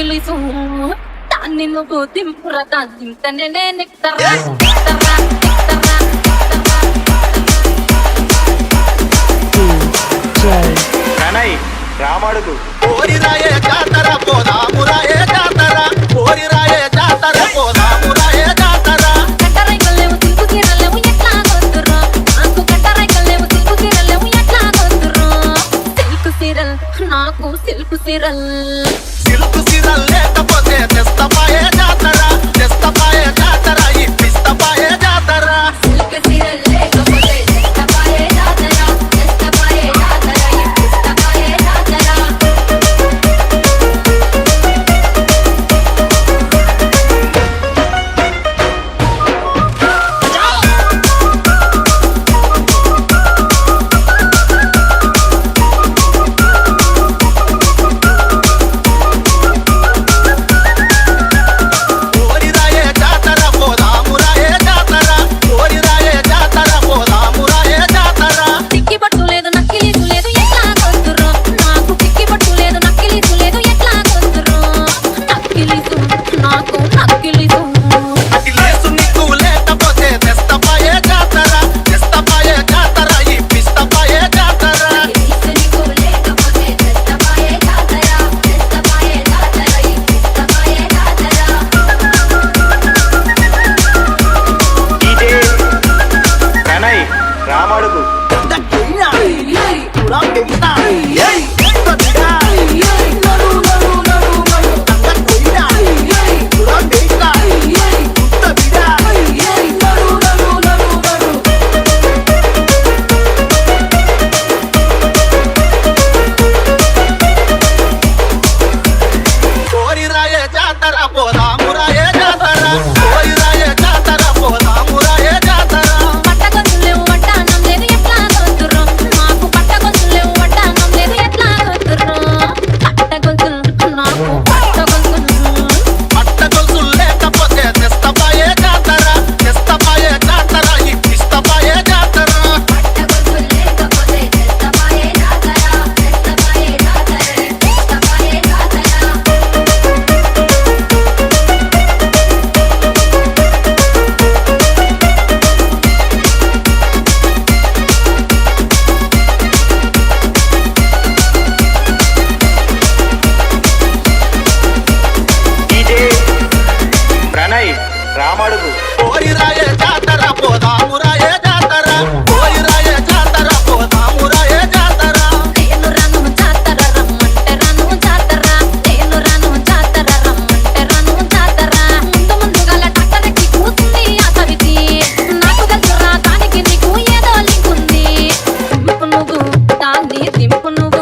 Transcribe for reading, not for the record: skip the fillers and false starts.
గిలిసు దాన్ని నువ్వు దింపురదా దింతనే నెక్తరా రామడుగు ఓరిరాయే జాతర పోదామురాయే జాతర ఓరిరాయే జాతర పోదామురాయే జాతర కట్టరైకలేవు సిల్కు చీరలేవు ఎట్లా గొంతురు నాకు కట్టరైకలేవు సిల్కు చీరలేవు ఎట్లా గొంతురు సిల్కు చీరల్ నాకు సిల్కు చీరల్ సిల్కు చీరల్ లేకపోతే తెస్తపాయే జాతర తెస్తపాయే జాతర ఇప్పిస్తపాయే జాతర సిల్కు చీరల్ లేకపోతే తెస్తపాయే జాతర తెస్తపాయే జాతర ఇప్పిస్తపాయే జాతర ఓరిరాయే జాతర పోదామురాయే జాతర ఓరిరాయే జాతర పోదామురాయే జాతర టిక్కి పట్టు లేదు నక్కిలీసు లేదు ఎట్లా గొంతురు నాకు టిక్కి పట్టు లేదు నక్కిలీసు లేదు ఎట్లా గొంతురు నక్కిలీసు నాకు నక్కిలీసు అఖిలేసు నీకు లేకపోతే తెస్తపాయే జాతర తెస్తపాయే జాతర ఇప్పిస్తపాయే జాతర నీకు లేకపోతే తెస్తపాయే జాతర తెస్తపాయే జాతర ఇప్పిస్తపాయే జాతర ప్రణయ్ రామడుగు ఓరిరాయే జాతర పోదామురాయే జాతర ఓరిరాయే జాతర పోదామురాయే జాతర పట్టగొంతులేవు వడ్డానం లేదు ఎట్లా గొంతురు నాకు పట్టగొంతులేవు వడ్డానం లేదు ఎట్లా గొంతురు పట్టగొంతులు నాకు పట్టగొంతులు పట్టగొలుసులు లేకపోతే తెస్తపాయే జాతర తెస్తపాయే జాతర ఇప్పిస్తపాయే జాతర పట్టగొంతులు లేకపోతే తెస్తపాయే జాతర తెస్తపాయే జాతర ఇప్పిస్తపాయే జాతర ప్రణయ్ రామడుగు ఓరిరాయే జాతర పోదామురాయే జాతర ఓరిరాయే జాతర పోదామురాయే జాతర నేను రాను జాతర రమ్మంటే రాను జాతర నేను రాను జాతర రమ్మంటే రాను జాతర ముందు ముందుగల టాక్టర్కి కూర్చుంది ఆ కవితి నాకు తెలుసురా దానికి నీకు ఏదో లింక్ ఉంది దింపు నువ్వు దాన్ని దింపు నువ్వు